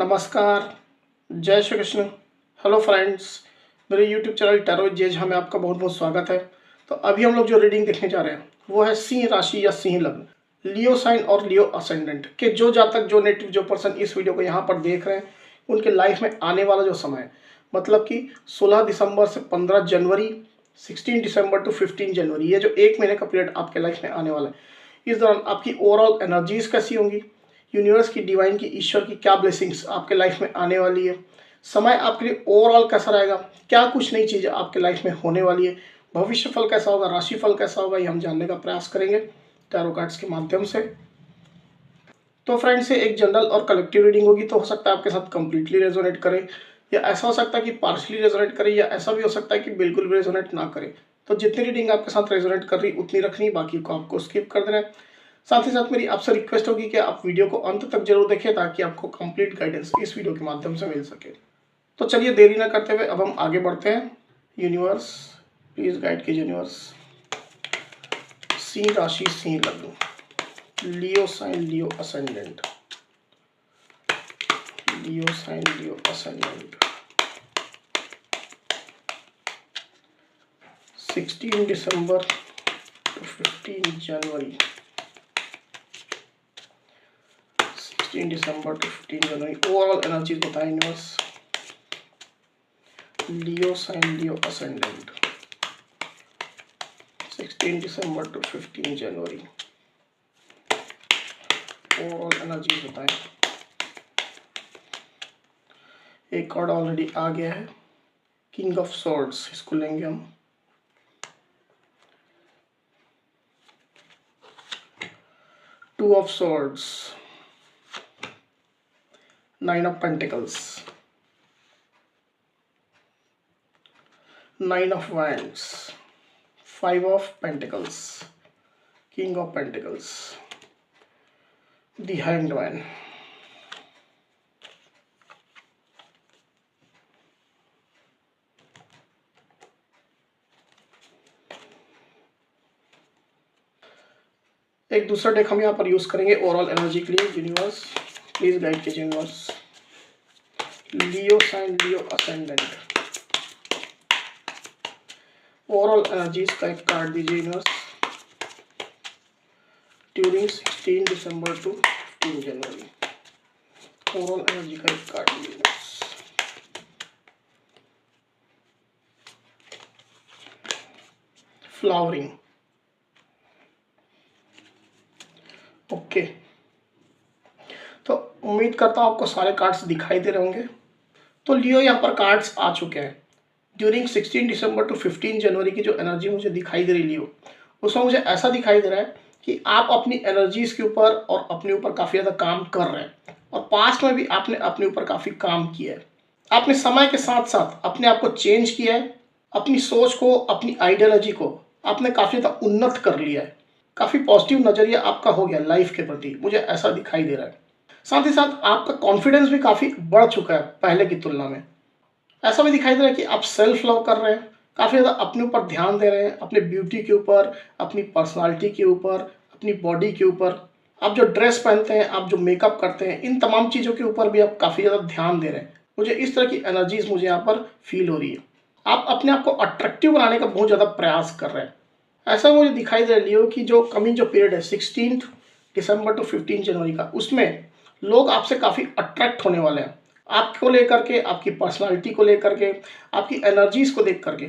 नमस्कार, जय Shri Krishna. Hello friends, मेरे यूट्यूब चैनल टैरो विद जेज में आपका बहुत बहुत स्वागत है। तो अभी हम लोग जो रीडिंग देखने जा रहे हैं वो है सिंह राशि या सिंह लग्न, लियो साइन और लियो असेंडेंट के जो जातक जो नेटिव जो पर्सन इस वीडियो को यहाँ पर देख रहे हैं उनके लाइफ में आने वाला जो समय है, मतलब कि 16 दिसंबर से 15 जनवरी, 16 दिसंबर टू 15 जनवरी, ये जो एक महीने का पीरियड आपके लाइफ में आने वाला है, इस दौरान आपकी ओवरऑल एनर्जीज कैसी होंगी, यूनिवर्स की, डिवाइन की, ईश्वर की क्या ब्लेसिंग्स आपके लाइफ में आने वाली है, समय आपके लिए ओवरऑल कैसा रहेगा, क्या कुछ नई चीज़ें आपके लाइफ में होने वाली है, भविष्य फल कैसा होगा, राशि फल कैसा होगा, ये हम जानने का प्रयास करेंगे टैरो कार्ड्स के माध्यम से। तो फ्रेंड्स, ये एक जनरल और कलेक्टिव रीडिंग होगी, तो हो सकता है आपके साथ कंप्लीटली रेजोनेट करे, या ऐसा हो सकता है कि पार्शली रेजोनेट करे, या ऐसा भी हो सकता है कि बिल्कुल भी रेजोनेट ना करे। तो जितनी रीडिंग आपके साथ रेजोनेट कर रही उतनी रखनी, बाकी को आपको स्किप कर देना है। साथ ही साथ मेरी आपसे रिक्वेस्ट होगी कि आप वीडियो को अंत तक जरूर देखें ताकि आपको कंप्लीट गाइडेंस इस वीडियो के माध्यम से मिल सके। तो चलिए देरी ना करते हुए अब हम आगे बढ़ते हैं। यूनिवर्स प्लीज गाइड कीजिए। यूनिवर्स, सिंह राशि सिंह लग्न, Leo sign Leo ascendant, Leo sign Leo ascendant, 16 दिसंबर टू 15 जनवरी, 16 दिसंबर टू 15 जनवरी ओवरऑल एनर्जी बताएं universe. Leo sign Leo ascendant, 16 दिसंबर टू 15 जनवरी ओवरऑल एनर्जी बताएं। एक कार्ड ऑलरेडी आ गया है, किंग ऑफ सॉर्ड्स, इसको लेंगे हम। Two of swords, nine of pentacles, nine of wands, five of pentacles, king of pentacles, the hanged man. एक दूसरा डेक हम यहाँ पर यूज करेंगे ओवरऑल एनर्जी के लिए। यूनिवर्स प्लीज गाइड कीजिए। Universe, Leo sign Leo ascendant, overall energies का एक कार्ड दीजिए यूनिवर्स ड्यूरिंग 16 दिसंबर टू 15 जनवरी। ओवरऑल एनर्जी का एक कार्ड दीजिए यूनिवर्स। Flowering, okay. तो उम्मीद करता हूँ आपको सारे कार्ड्स दिखाई दे रहे होंगे। तो लियो यहाँ पर कार्ड्स आ चुके हैं। ड्यूरिंग 16 दिसंबर टू 15 जनवरी की जो एनर्जी मुझे दिखाई दे रही लियो, उसमें मुझे ऐसा दिखाई दे रहा है कि आप अपनी एनर्जीज के ऊपर और अपने ऊपर काफ़ी ज़्यादा काम कर रहे हैं, और पास्ट में भी आपने अपने ऊपर काफ़ी काम किया है। आपने समय के साथ साथ अपने आप को चेंज किया है, अपनी सोच को, अपनी आइडियोलॉजी को आपने काफ़ी ज़्यादा उन्नत कर लिया है, काफ़ी पॉजिटिव नज़रिया आपका हो गया लाइफ के प्रति, मुझे ऐसा दिखाई दे रहा है। साथ ही साथ आपका कॉन्फिडेंस भी काफ़ी बढ़ चुका है पहले की तुलना में। ऐसा भी दिखाई दे रहा है कि आप सेल्फ लव कर रहे हैं, काफ़ी ज़्यादा अपने ऊपर ध्यान दे रहे हैं, अपने ब्यूटी के ऊपर, अपनी पर्सनालिटी के ऊपर, अपनी बॉडी के ऊपर, आप जो ड्रेस पहनते हैं, आप जो मेकअप करते हैं, इन तमाम चीज़ों के ऊपर भी आप काफ़ी ज़्यादा ध्यान दे रहे हैं। मुझे इस तरह की एनर्जीज मुझे यहाँ पर फील हो रही है। आप अपने आप को अट्रैक्टिव बनाने का बहुत ज़्यादा प्रयास कर रहे हैं। ऐसा मुझे दिखाई दे रही हो कि जो कमिंग जो पीरियड है 16 दिसंबर टू 15 जनवरी का, उसमें लोग आपसे काफ़ी अट्रैक्ट होने वाले हैं। आपको लेकर के, आपकी पर्सनालिटी को लेकर के, आपकी एनर्जीज को देख करके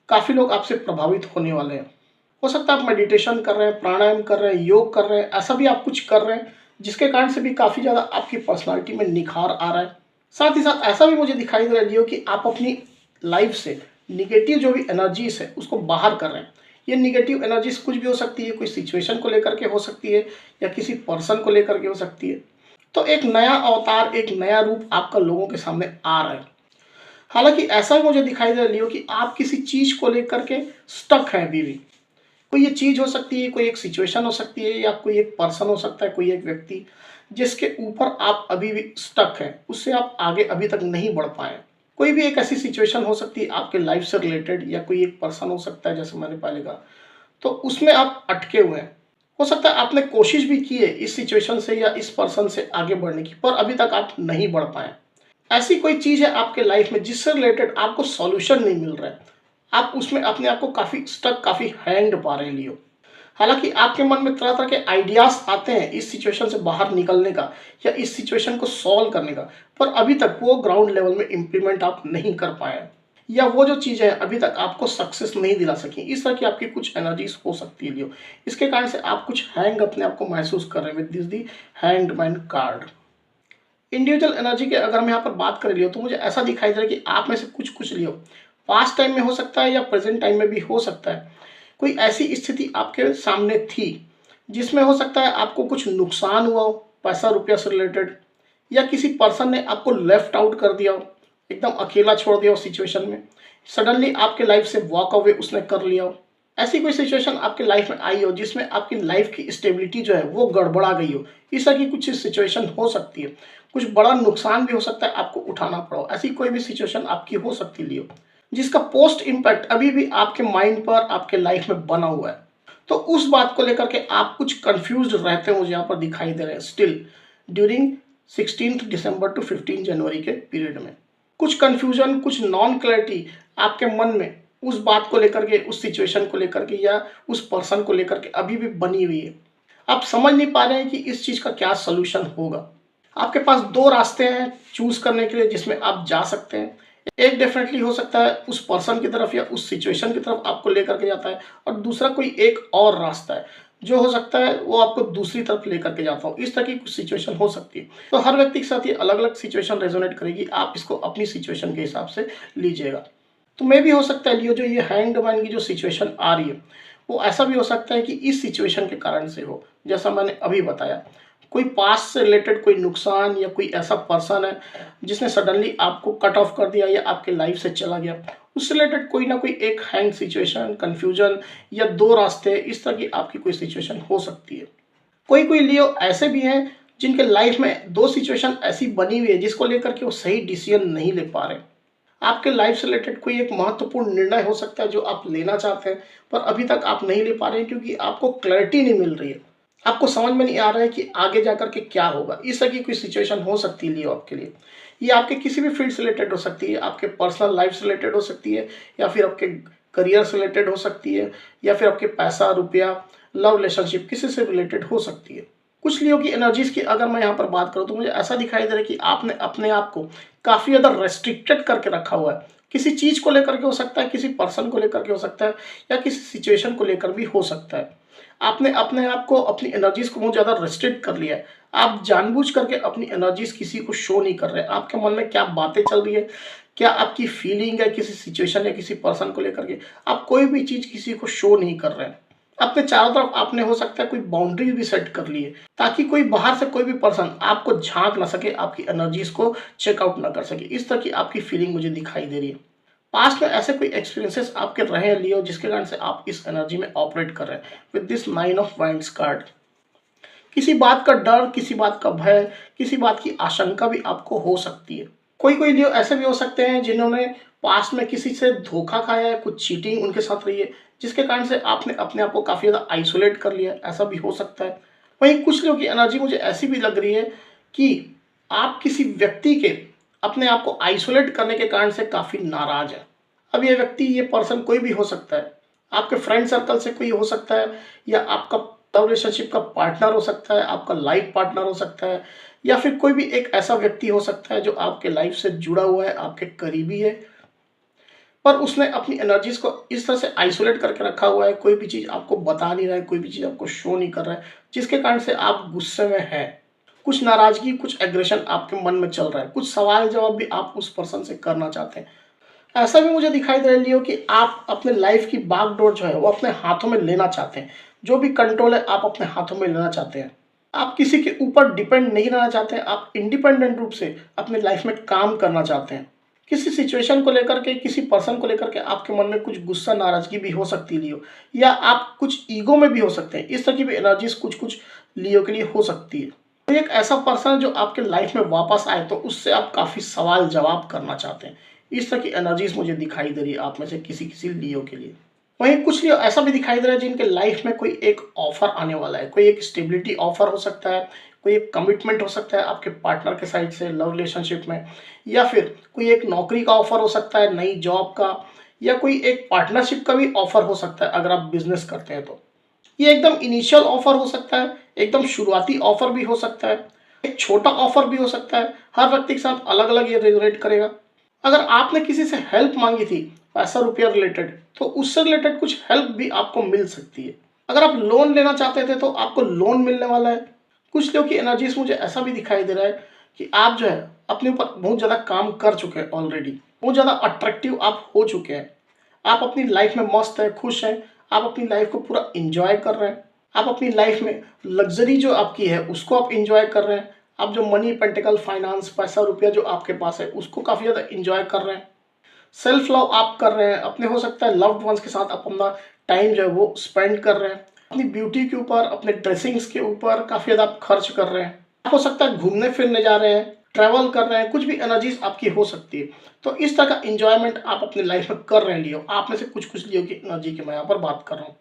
काफ़ी लोग आपसे प्रभावित होने वाले हैं। हो सकता है आप मेडिटेशन कर रहे हैं, प्राणायाम कर रहे हैं, योग कर रहे हैं, ऐसा भी आप कुछ कर रहे हैं जिसके कारण से भी काफ़ी ज़्यादा आपकी पर्सनालिटी में निखार आ रहा है। साथ ही साथ ऐसा भी मुझे दिखाई दे रही हो कि आप अपनी लाइफ से निगेटिव जो भी एनर्जीज है उसको बाहर कर रहे हैं। ये निगेटिव एनर्जीज कुछ भी हो सकती है, कोई सिचुएशन को लेकर के हो सकती है, या किसी पर्सन को लेकर के हो सकती है। तो एक नया अवतार, एक नया रूप आपका लोगों के सामने आ रहा है। हालांकि ऐसा भी मुझे दिखाई दे रही हो कि आप किसी चीज़ को लेकर के स्टक हैं अभी भी। कोई ये चीज़ हो सकती है, कोई एक सिचुएशन हो सकती है, या कोई एक पर्सन हो सकता है, कोई एक व्यक्ति जिसके ऊपर आप अभी भी स्टक हैं, उससे आप आगे अभी तक नहीं बढ़ पाए। कोई भी एक ऐसी सिचुएशन हो सकती है आपके लाइफ से रिलेटेड, या कोई एक पर्सन हो सकता है जैसे मैंने पहले कहा, तो उसमें आप अटके हुए हैं। हो सकता है आपने कोशिश भी की है इस सिचुएशन से या इस पर्सन से आगे बढ़ने की, पर अभी तक आप नहीं बढ़ पाए। ऐसी कोई चीज़ है आपके लाइफ में जिससे रिलेटेड आपको सॉल्यूशन नहीं मिल रहा है, आप उसमें अपने आप को काफ़ी स्टक, काफ़ी हैंग्ड पा रहे हैं लियो। हालाँकि आपके मन में तरह-तरह के आइडियाज़ आते हैं इस सिचुएशन से बाहर निकलने का या इस सिचुएशन को सॉल्व करने का, पर अभी तक वो ग्राउंड लेवल में इम्प्लीमेंट आप नहीं कर पाए हैं या वो जो चीज़ें हैं अभी तक आपको सक्सेस नहीं दिला सकी। इस तरह की आपकी कुछ एनर्जीज़ हो सकती है लियो। इसके कारण से आप कुछ हैंग अपने आप को महसूस कर रहे हैं with this the hanged man card. Individual energy की अगर हम यहाँ पर बात कर लियो तो मुझे ऐसा दिखाई दे रहा है कि आप में से कुछ लियो पास्ट टाइम में हो सकता है या प्रेजेंट टाइम में भी हो सकता है। कोई ऐसी स्थिति आपके सामने थी जिसमें हो सकता है आपको कुछ नुकसान हुआ हो, पैसा रुपया से रिलेटेड, या किसी पर्सन ने आपको लेफ्ट आउट कर दिया हो, एकदम अकेला छोड़ दिया हो सिचुएशन में, सडनली आपके लाइफ से वॉक अवे उसने कर लिया हो। ऐसी कोई सिचुएशन आपकी लाइफ में आई हो जिसमें आपकी लाइफ की स्टेबिलिटी जो है वो गड़बड़ा गई हो। इस तरह की कुछ सिचुएशन हो सकती है। कुछ बड़ा नुकसान भी हो सकता है आपको उठाना पड़ा हो। ऐसी कोई भी सिचुएशन आपकी हो सकती है लियो, जिसका पोस्ट इम्पैक्ट अभी भी आपके माइंड पर, आपके लाइफ में बना हुआ है। तो उस बात को लेकर के आप कुछ कंफ्यूज्ड रहते हैं, मुझे यहाँ पर दिखाई दे रहे हैं स्टिल ड्यूरिंग 16 दिसंबर टू 15 जनवरी के पीरियड में। कुछ कंफ्यूजन, कुछ नॉन क्लैरिटी आपके मन में उस बात को लेकर के, उस सिचुएशन को लेकर के या उस पर्सन को लेकर के अभी भी बनी हुई है। आप समझ नहीं पा रहे हैं कि इस चीज़ का क्या सॉल्यूशन होगा। आपके पास दो रास्ते हैं चूज करने के लिए जिसमें आप जा सकते हैं। एक डेफिनेटली हो सकता है उस पर्सन की तरफ या उस सिचुएशन की तरफ आपको लेकर के जाता है, और दूसरा कोई एक और रास्ता है जो हो सकता है वो आपको दूसरी तरफ लेकर के जाता हो। इस तरह की कुछ सिचुएशन हो सकती है। तो हर व्यक्ति के साथ ये अलग अलग सिचुएशन रेजोनेट करेगी, आप इसको अपनी सिचुएशन के हिसाब से लीजिएगा। तो मे भी हो सकता है लियो जो ये हैंग्ड मैन की जो सिचुएशन आ रही है वो ऐसा भी हो सकता है कि इस सिचुएशन के कारण से हो, जैसा मैंने अभी बताया। कोई पास्ट से रिलेटेड कोई नुकसान या कोई ऐसा पर्सन है जिसने सडनली आपको कट ऑफ कर दिया या आपके लाइफ से चला गया, उससे रिलेटेड कोई ना कोई एक हैंग सिचुएशन, कंफ्यूजन या दो रास्ते, इस तरह की आपकी कोई सिचुएशन हो सकती है। कोई कोई लियो ऐसे भी हैं जिनके लाइफ में दो सिचुएशन ऐसी बनी हुई है जिसको लेकर के वो सही डिसीजन नहीं ले पा रहे। आपके लाइफ से रिलेटेड कोई एक महत्वपूर्ण निर्णय हो सकता है जो आप लेना चाहते हैं पर अभी तक आप नहीं ले पा रहे हैं क्योंकि आपको क्लैरिटी नहीं मिल रही है। आपको समझ में नहीं आ रहा है कि आगे जाकर के क्या होगा। इस तरह की कोई सिचुएशन हो सकती है लियो आपके लिए। ये आपके किसी भी फील्ड से रिलेटेड हो सकती है, आपके पर्सनल लाइफ से रिलेटेड हो सकती है, या फिर आपके करियर से रिलेटेड हो सकती है, या फिर आपके पैसा रुपया, लव रिलेशनशिप किसी से रिलेटेड हो सकती है। कुछ लियो की एनर्जीज की अगर मैं यहाँ पर बात करूँ तो मुझे ऐसा दिखाई दे रहा है कि आपने अपने आप को काफ़ी ज़्यादा रेस्ट्रिक्टेड करके रखा हुआ है। किसी चीज़ को लेकर के हो सकता है, किसी पर्सन को लेकर के हो सकता है, या किसी सिचुएशन को लेकर भी हो सकता है। आपने अपने आप को, अपनी एनर्जीज को बहुत ज़्यादा रेस्ट्रिक्ट कर लिया है। आप जानबूझ करके अपनी एनर्जीज किसी को शो नहीं कर रहे। आपके मन में क्या बातें चल रही है, क्या आपकी फीलिंग है किसी सिचुएशन या किसी पर्सन को लेकर के, आप कोई भी चीज़ किसी को शो नहीं कर रहे हैं। अपने चारों तरफ आपने हो सकता है कोई बाउंड्री भी सेट कर ली है ताकि कोई बाहर से कोई भी पर्सन आपको झांक ना सके, आपकी एनर्जीज को चेकआउट ना कर सके। इस तरह की आपकी फीलिंग मुझे दिखाई दे रही है। पास्ट में ऐसे कोई एक्सपीरियंसेस आपके रहे हैं लियो जिसके कारण से आप इस एनर्जी में ऑपरेट कर रहे हैं with this 9 of winds card. किसी बात का डर, किसी बात का भय, किसी बात की आशंका भी आपको हो सकती है। कोई कोई लियो ऐसे भी हो सकते हैं जिन्होंने पास्ट में किसी से धोखा खाया है, कुछ चीटिंग उनके साथ रही है जिसके कारण से आपने अपने आप को काफ़ी ज़्यादा आइसोलेट कर लिया है, ऐसा भी हो सकता है। वहीं कुछ लोगों की एनर्जी मुझे ऐसी भी लग रही है कि आप किसी व्यक्ति के अपने आप को आइसोलेट करने के कारण से काफ़ी नाराज है। अब ये व्यक्ति, ये पर्सन कोई भी हो सकता है, आपके फ्रेंड सर्कल से कोई हो सकता है, या आपका लव रिलेशनशिप का पार्टनर हो सकता है, आपका लाइफ पार्टनर हो सकता है, या फिर कोई भी एक ऐसा व्यक्ति हो सकता है जो आपके लाइफ से जुड़ा हुआ है, आपके करीबी है, पर उसने अपनी एनर्जीज को इस तरह से आइसोलेट करके रखा हुआ है, कोई भी चीज़ आपको बता नहीं रहा है, कोई भी चीज़ आपको शो नहीं कर रहा है, जिसके कारण से आप गुस्से में हैं। कुछ नाराजगी, कुछ एग्रेशन आपके मन में चल रहा है, कुछ सवाल जवाब भी आप उस पर्सन से करना चाहते हैं। ऐसा भी मुझे दिखाई दे रही हो कि आप अपने लाइफ की बागडोर जो है वो अपने हाथों में लेना चाहते हैं। जो भी कंट्रोल है आप अपने हाथों में लेना चाहते हैं। आप किसी के ऊपर डिपेंड नहीं रहना चाहते हैं, आप इंडिपेंडेंट रूप से अपने लाइफ में काम करना चाहते हैं। किसी सिचुएशन को लेकर के, किसी पर्सन को लेकर के आपके मन में कुछ गुस्सा, नाराजगी भी हो सकती है लियो, या आप कुछ ईगो में भी हो सकते हैं। इस तरह की भी एनर्जीज कुछ कुछ लियो के लिए हो सकती है। तो एक ऐसा पर्सन जो आपके लाइफ में वापस आए तो उससे आप काफ़ी सवाल जवाब करना चाहते हैं। इस तरह की एनर्जीज मुझे दिखाई दे रही है आप में से किसी किसी लियो के लिए। वहीं कुछ लियो ऐसा भी दिखाई दे रहा है जिनके लाइफ में कोई एक ऑफर आने वाला है, कोई एक स्टेबिलिटी ऑफर हो सकता है, कोई एक कमिटमेंट हो सकता है आपके पार्टनर के साइड से लव रिलेशनशिप में, या फिर कोई एक नौकरी का ऑफर हो सकता है, नई जॉब का, या कोई एक पार्टनरशिप का भी ऑफर हो सकता है अगर आप बिजनेस करते हैं तो। ये एकदम इनिशियल ऑफर हो सकता है, एकदम शुरुआती ऑफर भी हो सकता है, एक छोटा ऑफर भी हो सकता है। हर व्यक्ति के साथ अलग अलग ये रेजोनेट करेगा। अगर आपने किसी से हेल्प मांगी थी पैसा रुपया रिलेटेड, तो उससे रिलेटेड कुछ हेल्प भी आपको मिल सकती है। अगर आप लोन लेना चाहते थे तो आपको लोन मिलने वाला है। कुछ लोग की एनर्जीज मुझे ऐसा भी दिखाई दे रहा है कि आप जो है अपने ऊपर बहुत ज़्यादा काम कर चुके हैं ऑलरेडी, बहुत ज़्यादा अट्रैक्टिव आप हो चुके हैं। आप अपनी लाइफ में मस्त है, खुश हैं, आप अपनी लाइफ को पूरा इंजॉय कर रहे हैं। आप अपनी लाइफ में लग्जरी जो आपकी है उसको आप इंजॉय कर रहे हैं। आप जो मनी पेंटिकल फाइनेंस पैसा रुपया जो आपके पास है उसको काफ़ी ज़्यादा इंजॉय कर रहे हैं। सेल्फ लव आप कर रहे हैं, अपने हो सकता है लव्ड वंस के साथ आप अपना टाइम जो है वो स्पेंड कर रहे हैं। अपनी ब्यूटी के ऊपर, अपने ड्रेसिंग्स के ऊपर काफ़ी ज़्यादा आप खर्च कर रहे हैं। हो सकता है घूमने फिरने जा रहे हैं, ट्रैवल कर रहे हैं, कुछ भी एनर्जीज आपकी हो सकती है। तो इस तरह का इंजॉयमेंट आप अपनी लाइफ में कर रहे हैं लियो। आप में से कुछ लियो की एनर्जी की मैं यहाँ पर बात कर रहा हूँ।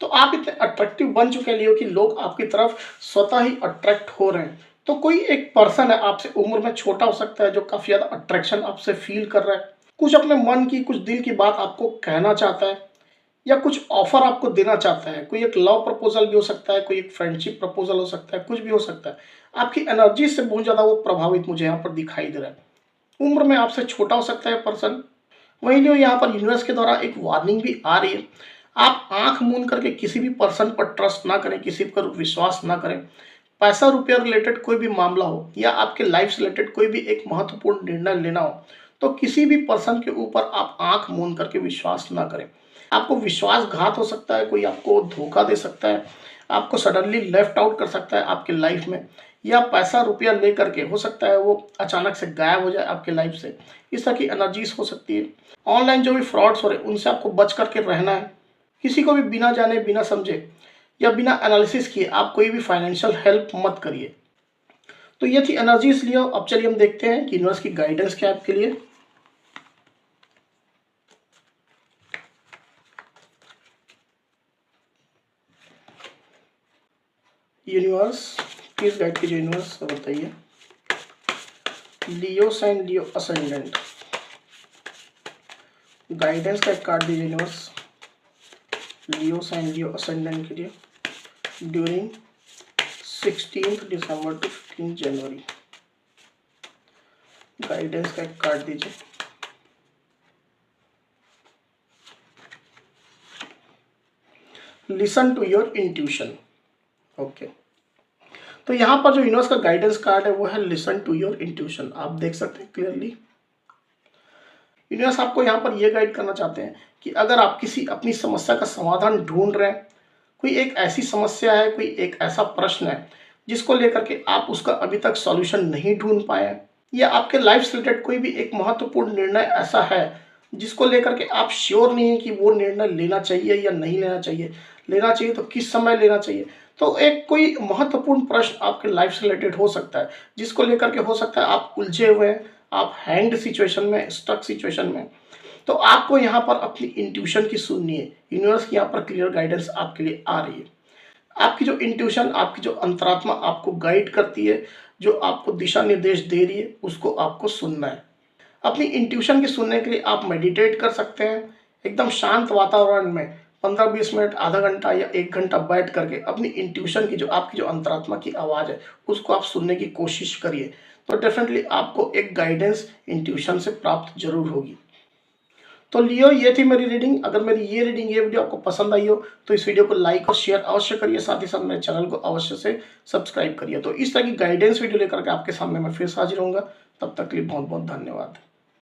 तो आप इतने अट्रैक्टिव बन चुके हैं लियो कि लोग आपकी तरफ स्वतः ही अट्रैक्ट हो रहे हैं। तो कोई एक पर्सन है आपसे उम्र में छोटा हो सकता है जो काफ़ी ज़्यादा अट्रैक्शन आपसे फील कर रहा है, कुछ अपने मन की, कुछ दिल की बात आपको कहना चाहता है, या कुछ ऑफर आपको देना चाहता है। कोई एक लव प्रपोजल भी हो सकता है, कोई एक फ्रेंडशिप प्रपोजल हो सकता है, कुछ भी हो सकता है। आपकी एनर्जी से बहुत ज़्यादा वो प्रभावित मुझे यहाँ पर दिखाई दे रहा है। उम्र में आपसे छोटा हो सकता है पर्सन। वहीं जो यहाँ पर यूनिवर्स के द्वारा एक वार्निंग भी आ रही है, आप आंख मूंद करके किसी भी पर्सन पर ट्रस्ट ना करें, किसी पर विश्वास ना करें। पैसा रुपया रिलेटेड कोई भी मामला हो या आपके लाइफ से रिलेटेड कोई भी एक महत्वपूर्ण निर्णय लेना हो, तो किसी भी पर्सन के ऊपर आप आंख मूंद करके विश्वास ना करें। आपको विश्वासघात हो सकता है, कोई आपको धोखा दे सकता है, आपको सडनली लेफ्ट आउट कर सकता है आपके लाइफ में, या पैसा रुपया ले करके हो सकता है वो अचानक से गायब हो जाए आपके लाइफ से। इस तरह की एनर्जीज हो सकती है। ऑनलाइन जो भी फ्रॉड्स हो रहे हैं उनसे आपको बच करके रहना है। किसी को भी बिना जाने, बिना समझे या बिना एनालिसिस किए आप कोई भी फाइनेंशियल हेल्प मत करिए। तो ये थी एनर्जीज लियो। अब चलिए हम देखते हैं कि यूनिवर्स की गाइडेंस क्या है आपके लिए। यूनिवर्स प्लीज गाइड कीजिए। यूनिवर्स बताइए Leo sign, Leo ascendant, guidance का एक कार्ड दीजिए universe Leo sign, Leo ascendant के लिए ड्यूरिंग 16 दिसंबर टू 15 जनवरी। गाइडेंस का एक कार्ड दीजिए। Listen to your intuition. Okay, तो यहाँ पर जो यूनिवर्स का गाइडेंस कार्ड है वो है लिसन टू योर इंट्यूशन। आप देख सकते हैं क्लियरली यूनिवर्स आपको यहाँ पर ये गाइड करना चाहते हैं कि अगर आप किसी अपनी समस्या का समाधान ढूंढ रहे हैं, कोई एक ऐसी समस्या है, कोई एक ऐसा प्रश्न है जिसको लेकर के आप उसका अभी तक सॉल्यूशन नहीं ढूंढ पाए हैं, या आपके लाइफ से रिलेटेड कोई भी एक महत्वपूर्ण निर्णय ऐसा है जिसको लेकर के आप श्योर नहीं है कि वो निर्णय लेना चाहिए या नहीं लेना चाहिए, लेना चाहिए तो किस समय लेना चाहिए। तो एक कोई महत्वपूर्ण प्रश्न आपके लाइफ से रिलेटेड हो सकता है जिसको लेकर के हो सकता है आप उलझे हुए हैं, आप हैंग्ड सिचुएशन में, स्टक सिचुएशन में। तो आपको यहाँ पर अपनी इंट्यूशन की सुननी है। यूनिवर्स की यहाँ पर क्लियर गाइडेंस आपके लिए आ रही है। आपकी जो इंट्यूशन, आपकी जो अंतरात्मा आपको गाइड करती है, जो आपको दिशा निर्देश दे रही है, उसको आपको सुनना है। अपनी इंट्यूशन के सुनने के लिए आप मेडिटेट कर सकते हैं। एकदम शांत वातावरण में 15-20 मिनट, आधा घंटा या 1 घंटा बैठ करके अपनी इंट्यूशन की, जो आपकी जो अंतरात्मा की आवाज़ है, उसको आप सुनने की कोशिश करिए। तो डेफिनेटली आपको एक गाइडेंस इंट्यूशन से प्राप्त जरूर होगी। तो लियो, ये थी मेरी रीडिंग। अगर मेरी ये रीडिंग, ये वीडियो आपको पसंद आई हो तो इस वीडियो को लाइक और शेयर अवश्य करिए। साथ ही साथ मेरे चैनल को अवश्य से सब्सक्राइब करिए। तो इस तरह की गाइडेंस वीडियो लेकर के आपके सामने मैं फिर से हाजिर होऊंगा। तब तक के लिए बहुत बहुत धन्यवाद।